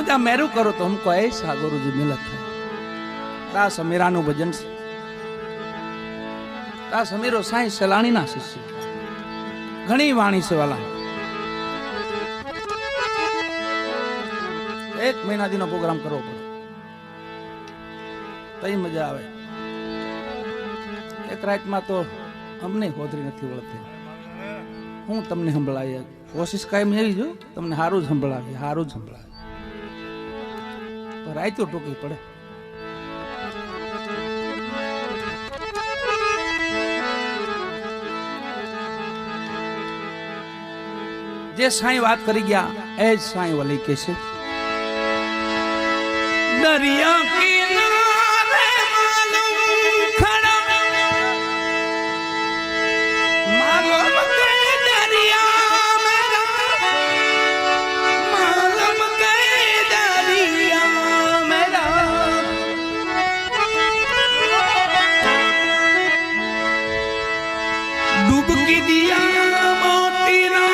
मुझा मेरू करो तो हमको ऐसा गुरु जी मिलत है। ता समीरा नु भजन से ता समीरो साईं सलाणी ना शिष्य घणी वाणी से वाला 1 महीना दी नो प्रोग्राम करવો પડે તઈ મજા આવે। એક રાતમાં તો અમને હોદરી નથી વળતી। હું તમને સંભળાવી કોશિશ કાયમ એવી જો તમને સારું જ સંભળાવી સારું જ સંભળાવી पर रात तो टूकी पड़े। जे साईं बात करी गया एज साईं वाली कैसे दरिया किनारे मालूम खड़ा मालूम के दरिया मेरा मालूम के दरिया मेरा डुबकी दिया मोती ना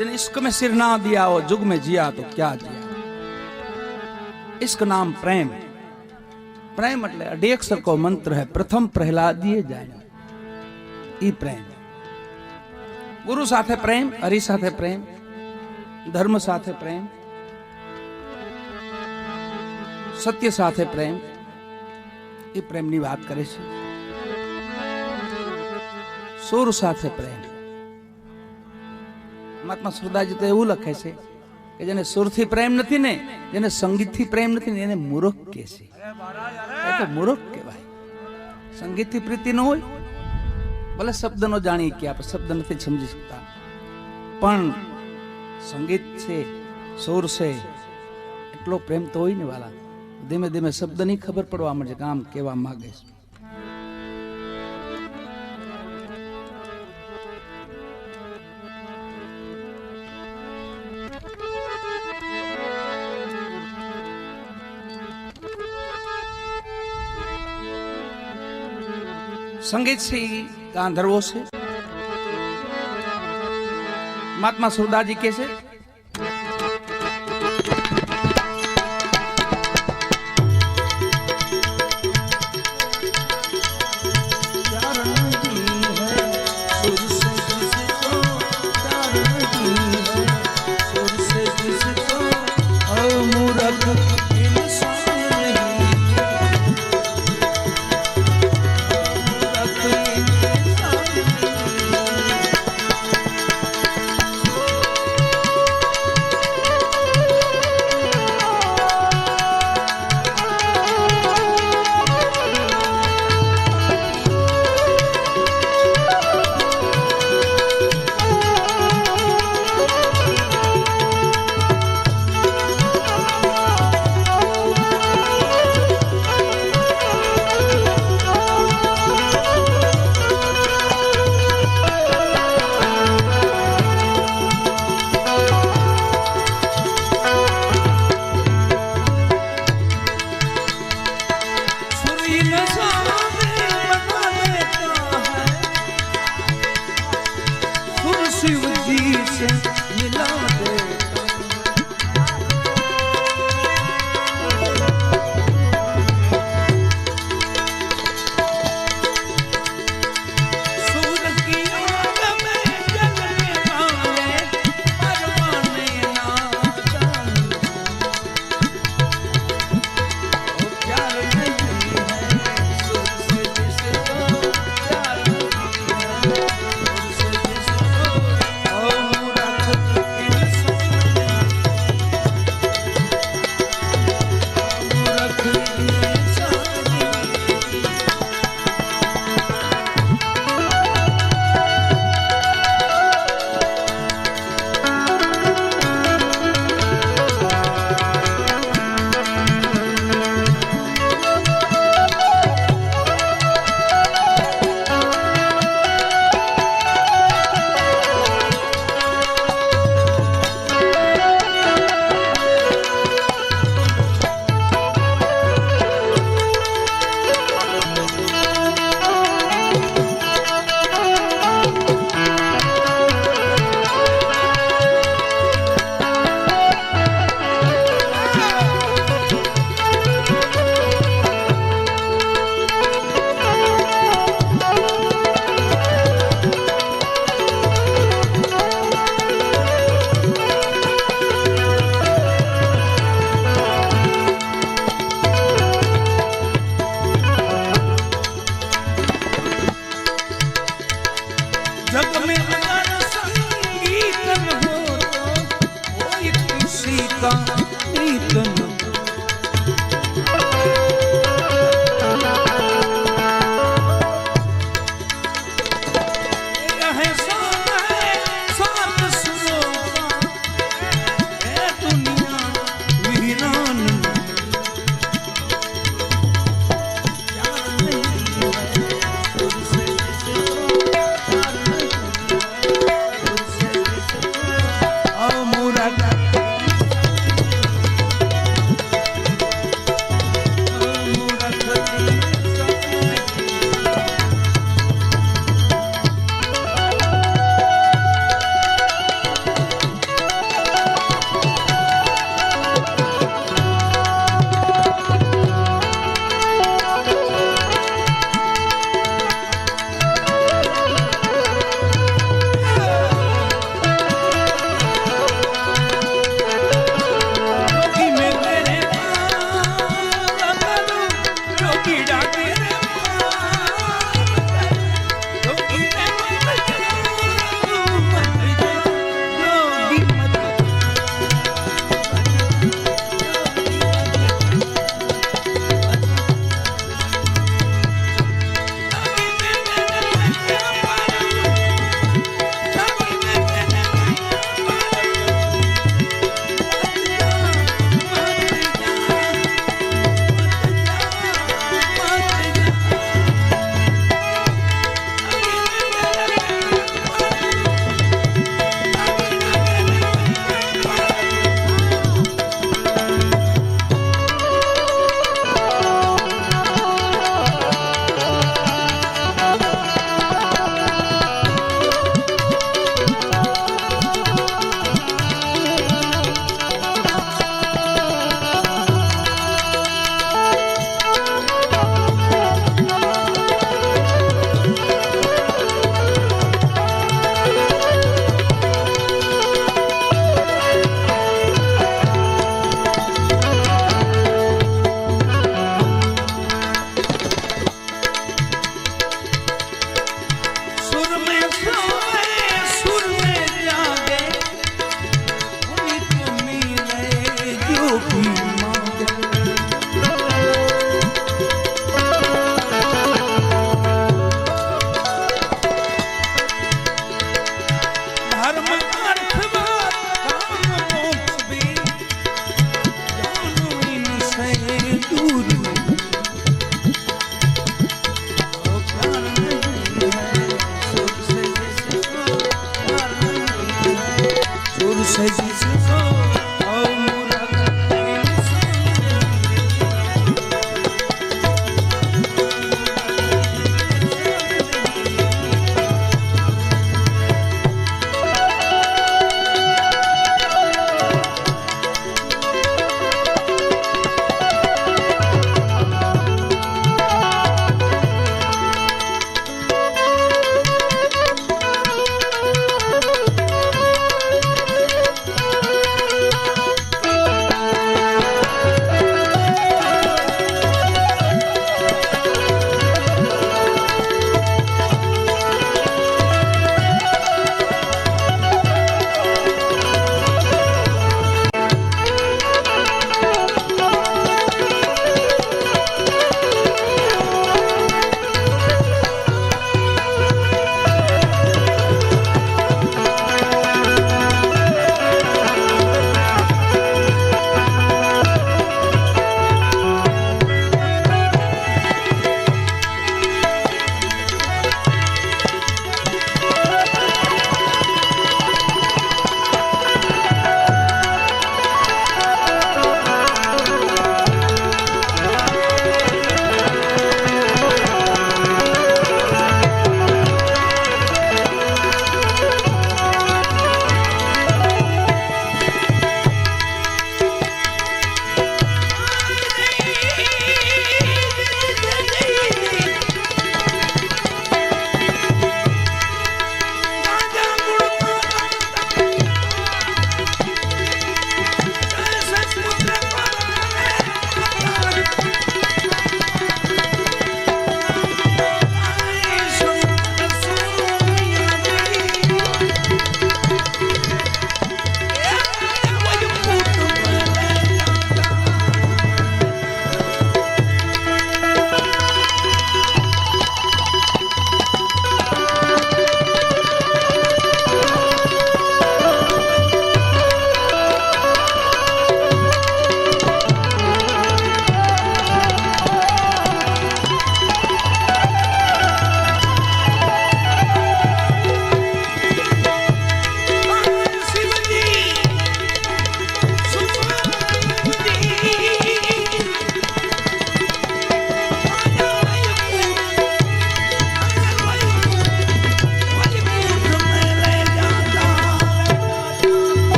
जिन्हें इश्क में सिर ना दिया हो जुग में जिया तो क्या जिया। इश्क नाम प्रेम। प्रेम એટલે અઢી અક્ષર કો મંત્ર है प्रथम प्रहलादीए जाने ई प्रेम। गुरु साथे प्रेम, हरि साथे प्रेम, धर्म साथे प्रेम, सत्य साथे प्रेम, ई प्रेम ની વાત કરે છે। સુર સાથે પ્રેમ। મહાત્મા સુરદાસજી તો એવું લખે છે કે જેને સુરથી પ્રેમ નથી ને, જેને સંગીતથી પ્રેમ નથી ને, એને મૂર્ખ કહે છે। એ તો મૂર્ખ કહેવાય। સંગીતથી પ્રીતિ ન હોય, ભલે શબ્દ નો જાણીએ કે આપણે શબ્દ નથી સમજી શકતા, પણ સંગીત છે, સુર છે, એટલો પ્રેમ તો હોય ને વાલા। ધીમે ધીમે શબ્દની ખબર પડવા મળે કે આમ કેવા માંગે છે। संगीत से गांधर्वो से महात्मा सुरदास जी के से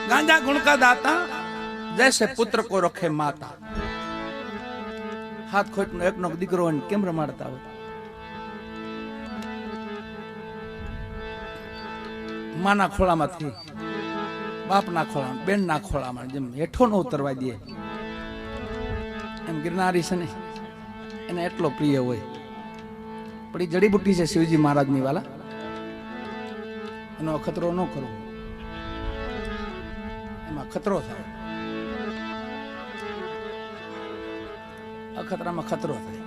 गांजा गुण का दाता जैसे पुत्र को रखे माता। हाथ खोट नो एक नो दीकरो केम रमाड़ता हो माना खोला माथी बाप ना खोला बेन ना खोला में जेम हेठो न उतरवा दिए एम गिरनारी से ने एने एटलो प्रिय होय पण ई जड़ीबूटी छे शिवजी महाराज नी वाला एनो खतरो न करो एमां खतरो थाय अखतरा में खतरो थाय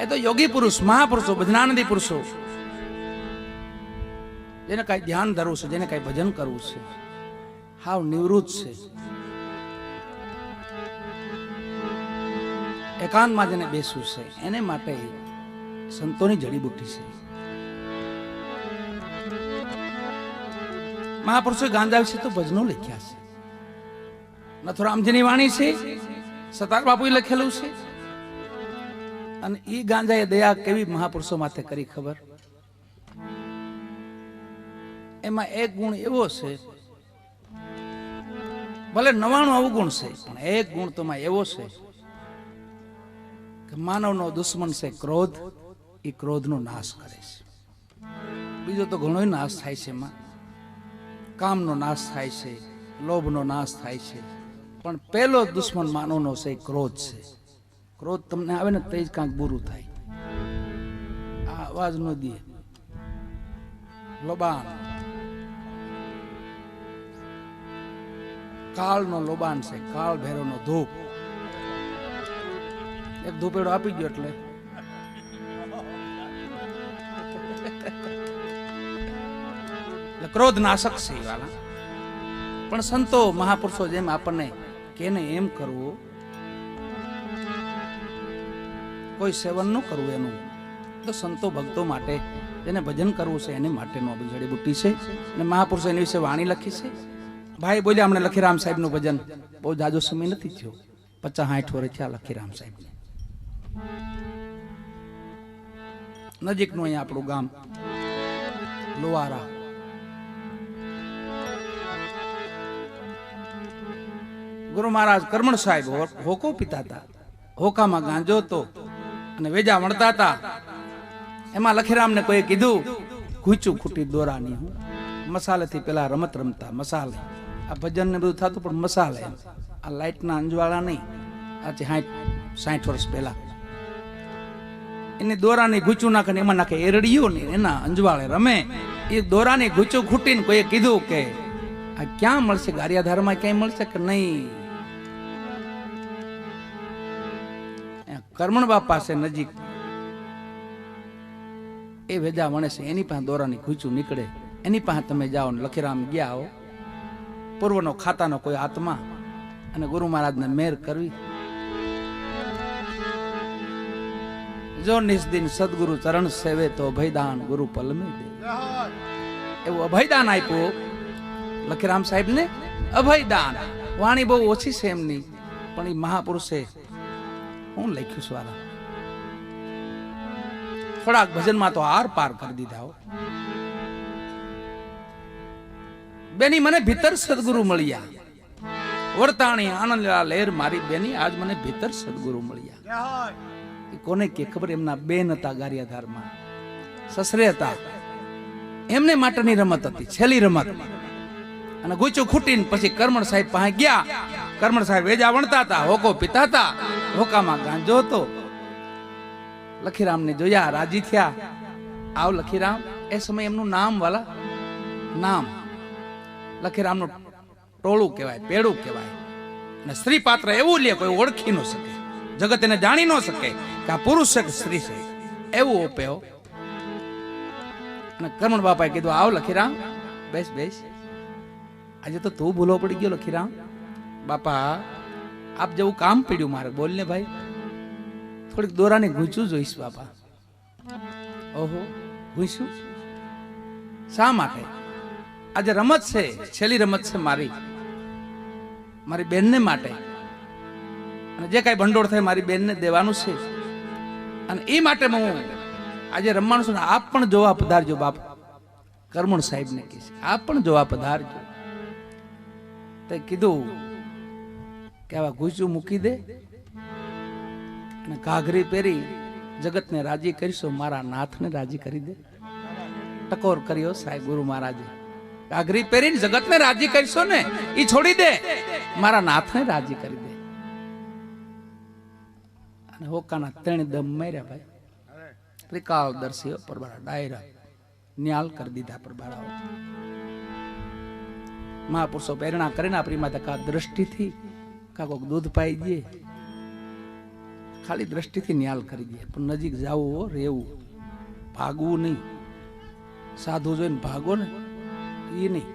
ए तो योगी पुरुष महापुरुषो भजनानंदी पुरुषो जेने कई ध्यान धरवू छे जेने कई भजन करवू छे हाव निवृत्त छे एकांत में जेने बेसवू छे एने माटे संतोनी जड़ीबूटी छे। महापुरुषों गांजा विषे तो भजनो लख्या छे नथुरामजीनी वाणी छे सतार बापुए लखेलू छे अने ई गांजाए दया केवी महापुरुषों माथे करी खबर एमा एक गुण एवो छे भले 99 अवगुण छे पण एक गुण तो में एवो छे कि मानव नो दुश्मन से क्रोध ई क्रोध नो नाश करे छे। बीजो तो घणो नाश थाय छे एमां काम नो नाश थाय छे लोभ नो नाश थाय छे पण पहेलो दुश्मन मानव नो छे क्रोध छे। क्रोध तमने आवे ने तेज कांक बुरू थाय आ आवाज नो दिए लोबान काल नो लोबान से काल भैरव नो धूप एक धूपेड़ो आपी गयो એટલે क्रोध नाशक છે વાલા પણ સંતો મહાપુરુષો જેમ આપણને કેને એમ કરવું કોઈ સેવન ન કરવું એનું તો સંતો ભક્તો માટે જેને ભજન કરવું છે એને માટેનો આ બધી જડીબુટ્ટી છે. અને મહાપુરુષો એની વિશે વાણી લખી છે. ભાઈ બોલ્યા હમણાં લખીરામ સાહેબનું ભજન બહુ જાજો સમય નથી થયો, 50-60 વર્ષ થયા લખીરામ સાહેબ. નજીકનું અહીંયા આપણું ગામ લોહારા. ગુરુ મહારાજ કરમણ સાહેબ હોકો પીતા હતા, હોકામાં ગાંજો હતો અને વેજા વણતા હતા. એમાં લખીરામને કોઈ કીધું ઘૂંચું ખૂટી દોરાની હું મસાલેથી પેલા રમત રમતા. મસાલે આ ભજન ને બધું થતું પણ મસાલે, આ લાઈટના અંજવાળા નહીં. આજે 60 વર્ષ પહેલા એને દોરાની ઘૂંચું નાખે ને એમાં નાખે એરડીઓ ને એના અંજવાળે રમે. એ દોરાની ઘૂંચું ખૂટીને કોઈએ કીધું કે આ ક્યાં મળશે, ગારિયાધારમાં ક્યાંય મળશે કે નહીં? કરમણ બાપા છે નજીક, એ વેજા વણે છે, એની પાસે દોરાની ઘૂંચું નીકળે, એની પાસે તમે જાઓ ને લખીરામ ગયા હો પૂર્વનો ખાતાનો કોઈ આત્મા, અને ગુરુ મહારાજને મેર કરવી. જો નિસ્દિન સદગુરુ ચરણ સેવે તો અભયદાન ગુરુ પલમે દે. એવું અભયદાન આપ્યું લખીરામ સાહેબ ને, અભયદાન. વાણી બહુ ઓછી છે એમની, પણ એ મહાપુરુષે હું લખ્યું સ્વારા થોડાક ભજનમાં તો આર પાર કરી દીધા હો. બેની મને ભીતર સદગુરુ મળ્યા, વર્તાણી આનંદલા લહેર મારી બેની આજ મને ભીતર સદગુરુ મળ્યા. કોને કે ખબર, એમના બેન હતા ગારિયાધારમાં, સસરે હતા, એમને માટેની રમત હતી, છેલ્લી રમત. અને ગુચું ખૂટીને પછી કરમણ સાહેબ પાસે ગયા. કરમણ સાહેબ વેજા વણતા હતા, હોકો પીતા હતા, હોકામાં ગાંજો હતો. લખીરામને જોયા, રાજી થયા. આવ લખીરામ. એ સમય એમનું નામ વાલા નામ લખીરામનું ટોળું કહેવાય, પેડું કહેવાય. અને સ્ત્રી પાત્ર એવું લે કોઈ ઓળખી ન શકે, જગત એને જાણી ન શકે કે આ પુરુષ છે કે સ્ત્રી છે, એવું ઓપેઓ. અને કરમણ બાપાએ કીધું આવ લખીરામ, બેસ બેસ. આજે તો તું ભૂલો પડી ગયો લખીરામ. બાપા આપ જેવું કામ પડ્યું મારે, બોલ ને ભાઈ. થોડીક દોરાની ઘૂંચું જોઈશ બાપા. ઓહો, ઘૂંચું શા માટે? આજે રમત છે, છેલ્લી રમત છે મારી, મારી બેનને માટે. અને જે કાંઈ ભંડોળ થાય મારી બેનને દેવાનું છે, અને એ માટે હું આજે રમવાનું છું. આપ પણ જોવા પધારજો બાપ. કરમણ સાહેબ ને કહે છે આપ પણ જોવા પધારજો. તે કીધું કે આવા ઘૂંચું મૂકી દે અને ઘાઘરી પહેરી જગતને રાજી કરીશો, મારા નાથને રાજી કરી દે. ટકોર કર્યો સાહેબ ગુરુ મહારાજે. ઘાઘરી પહેરીને જગતને રાજી કરીશો ને, એ છોડી દે, મારા નાથને રાજી કરી દે. અને હોકાના 3 દમ માર્યા ભાઈ. ત્રિકાળ દર્શીઓ પરબારા ડાયરા ન્યાલ કરી દીધા પરબારાઓ. મહાપુરુષો પ્રેરણા કરીને આપણી માતા કા દ્રષ્ટિથી કા કોક દૂધ પાઈ દે, ખાલી દ્રષ્ટિથી ન્યાલ કરી દે. પણ નજીક જવું, રહેવું, ભાગવું નહીં. સાધુ જોઈને ભાગો ને એ નહીં,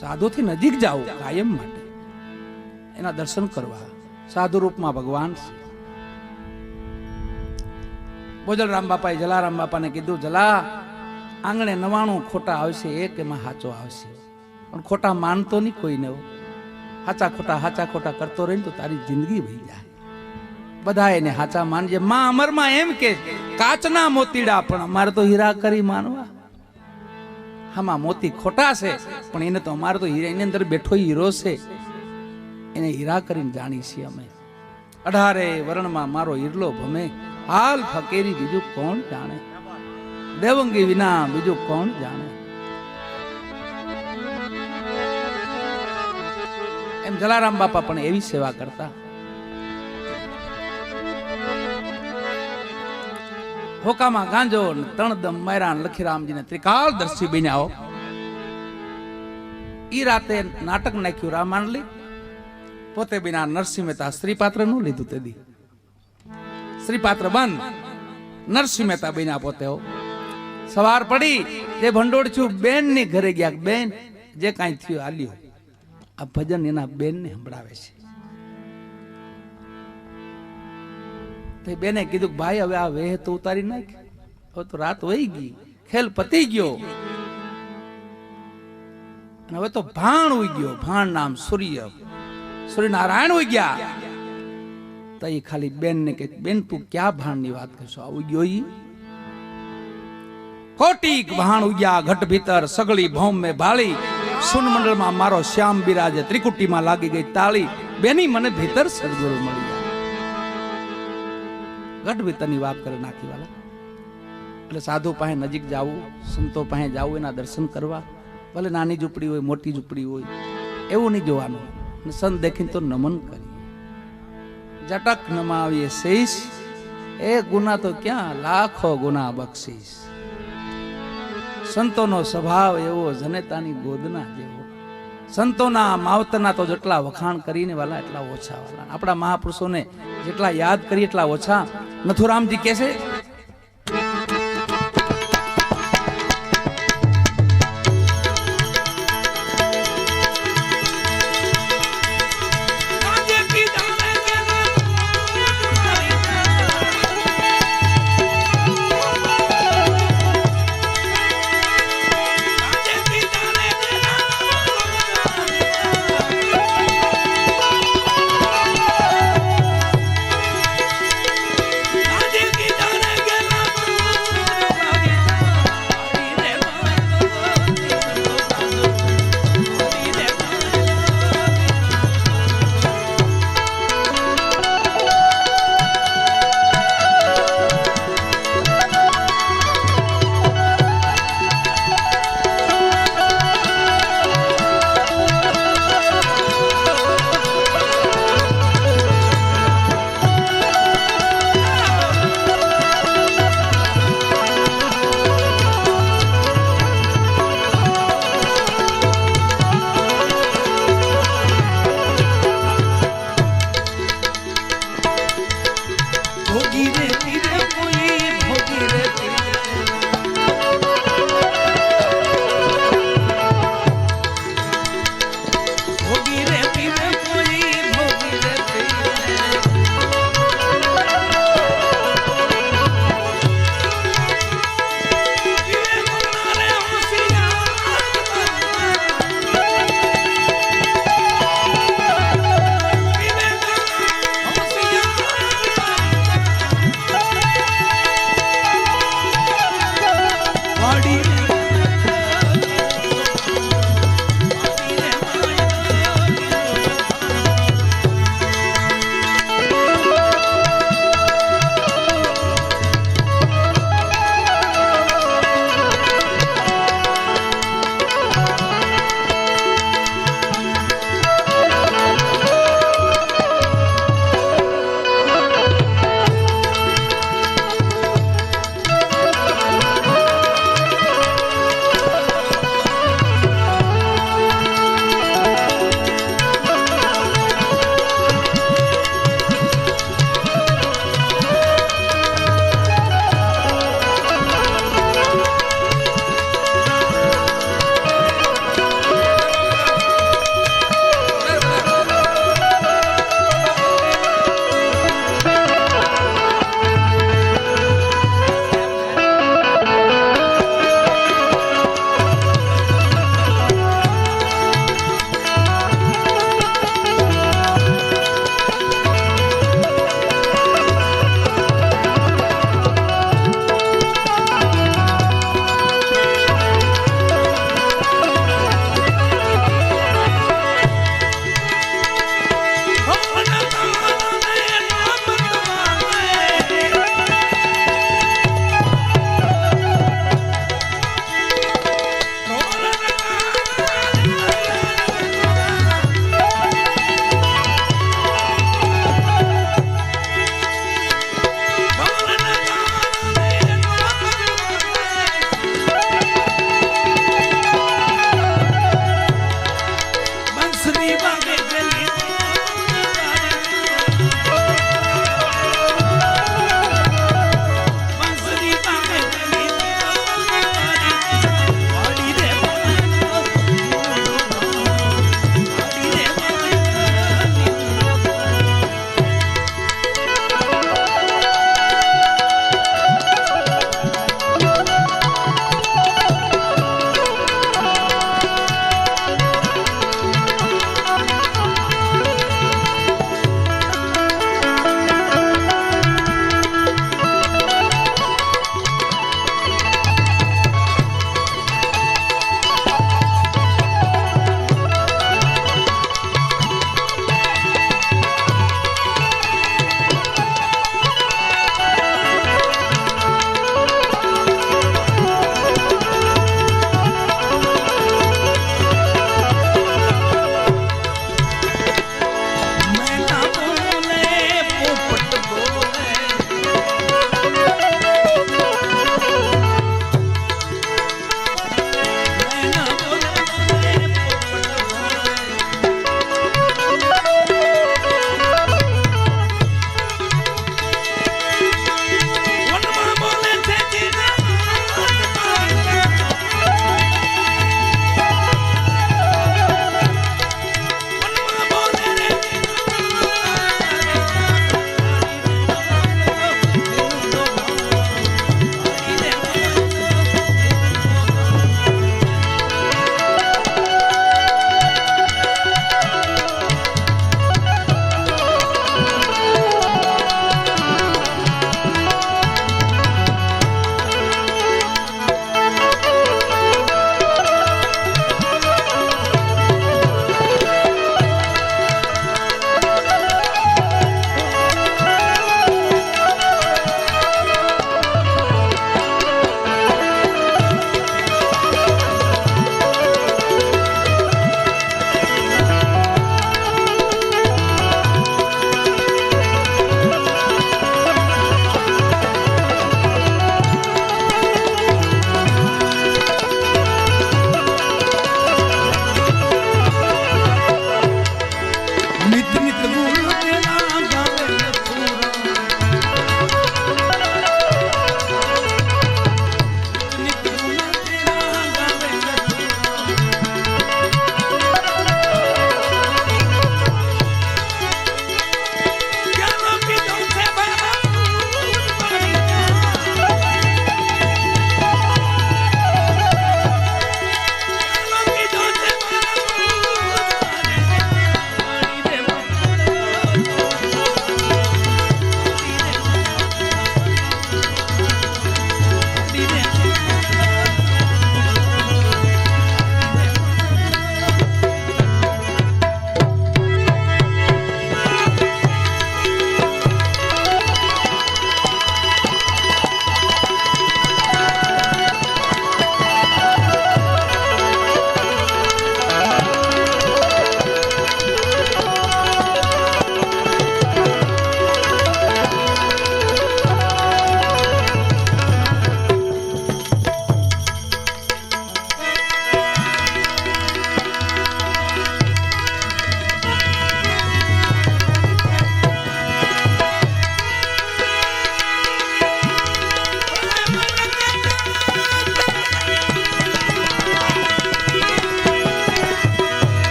સાધુથી નજીક જાઓ કાયમ માટે, એના દર્શન કરવા. સાધુ રૂપમાં ભગવાન છે. બોજલરામ બાપાએ જલારામ બાપાને કીધું, જલા આંગણે 99 ખોટા આવશે, એક એમાં હાચો આવશે. પણ ખોટા માનતો નહીં કોઈને. હાચા ખોટા કરતો રહી તો તારી જિંદગી વહી જાય. બધા એને હાચા માનજે. માં અમરમાં એમ કે કાચના મોતીડા પણ અમારે તો હીરા કરી માનવા. આમાં મોતી ખોટા છે, પણ એને તો અમારે તો હીરા, એની અંદર બેઠો હીરો છે, એને હીરા કરીને જાણી છીએ અમે. 18 વર્ણમાં મારો હીરલો ભમે, હાલ ફકીરી બીજું કોણ જાણે, દેવંગી વિના બીજું કોણ જાણે. એમ જલારામ બાપા પણ એવી સેવા કરતા. હોકામાં ગાંજો 3 દમ માર્યા. લખીરામજીને ત્રિકાળ દર્શી બન્યા. ઈ રાતે નાટક નાખ્યું રામાંડલી. પોતે બિના નરસિંહ મહેતા સ્ત્રી પાત્ર નું લીધું. તે દી સ્ત્રી પાત્ર બંધ, નરસિંહ મહેતા બન્યા પોતે. સવાર પડી, જે ભંડોળ છું બેન ની ઘરે ગયા. બેન જે કાંઈ થયું આલ્યું. આ ભજન એના બેન ને સંભળાવે છે. તે બેને કીધું ભાઈ હવે આ વેહ તો ઉતારી નાખ, હવે તો રાત વહી ગઈ, ખેલ પતી ગયો, અને હવે તો ભાણ ઉઈ ગયો. ભાણ નામ સૂર્યનારાયણ ઉઈ ગયા. તો એ ખાલી બેન ને કે બેન તું ક્યાં ભાણ ની વાત કરશો? આ ઉઈ ગયો ઈ કોટીક ભાણ ઉગ્યા ઘટ ભીતર સગળી ભૌમ મે ભાળી. સુન મંડળ માં મારો શ્યામ બિરાજે, ત્રિકુટી માં લાગી ગઈ તાળી. બેની મને ભીતર સદગુરુ મળી ગયા. ઘટ ભીતર ની વાત કરી નાખી વાલા. એટલે સાધુ પાસે નજીક જવું, સંતો પાસે જવું, એના દર્શન કરવા. ભલે નાની ઝૂંપડી હોય મોટી ઝૂંપડી હોય એવું નહીં જોવાનું. સંત દેખીને તો નમન કરી, જટક નમાવીએ શીશ. એ ગુના તો ક્યાં, લાખો ગુના બક્ષીશ. સંતોનો સ્વભાવ એવો જનેતાની ગોદના જેવો. સંતોના માવતરના તો જેટલા વખાણ કરીને વાલા એટલા ઓછા વાલા. આપણા મહાપુરુષોને જેટલા યાદ કરીએ એટલા ઓછા. નથુરામજી કહે છે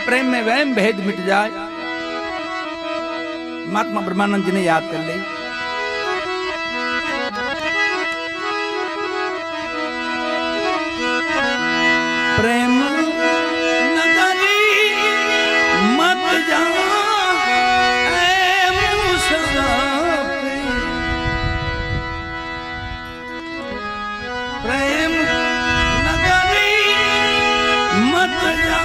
प्रेम में वहम भेद मिट जाए। महात्मा ब्रह्मानंद जी ने याद कर ली। प्रेम नगरी मत जा प्रेम नगरी मत जा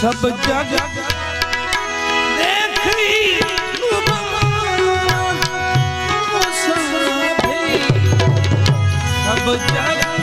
सब जग देखी सब जग